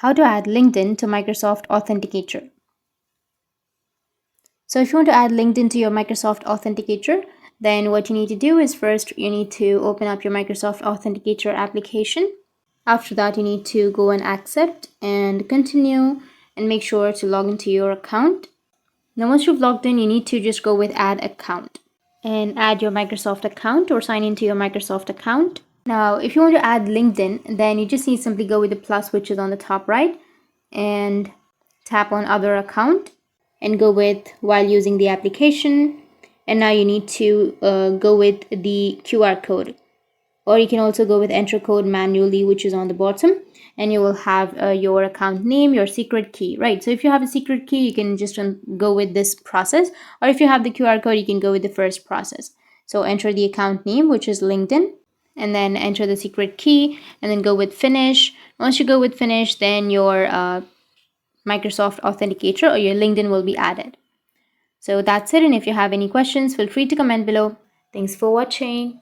how to add LinkedIn to Microsoft Authenticator. So if you want to add LinkedIn to your Microsoft Authenticator, then what you need to do is first you need to open up your Microsoft Authenticator application. After that, you need to go and accept and continue and make sure to log into your account. Now once you've logged in, you need to just go with add account and add your Microsoft account or sign into your Microsoft account. Now if you want to add LinkedIn, then you just need to simply go with the plus which is on the top right and tap on other account and go with while using the application. And now you need to go with the QR code, or you can also go with enter code manually, which is on the bottom, and you will have your account name, your secret key, right? So if you have a secret key, you can just go with this process, or if you have the QR code, you can go with the first process. So enter the account name, which is LinkedIn, and then enter the secret key and then go with finish. Once you go with finish, then your Microsoft Authenticator or your LinkedIn will be added. So that's it, and if you have any questions, feel free to comment below. Thanks for watching.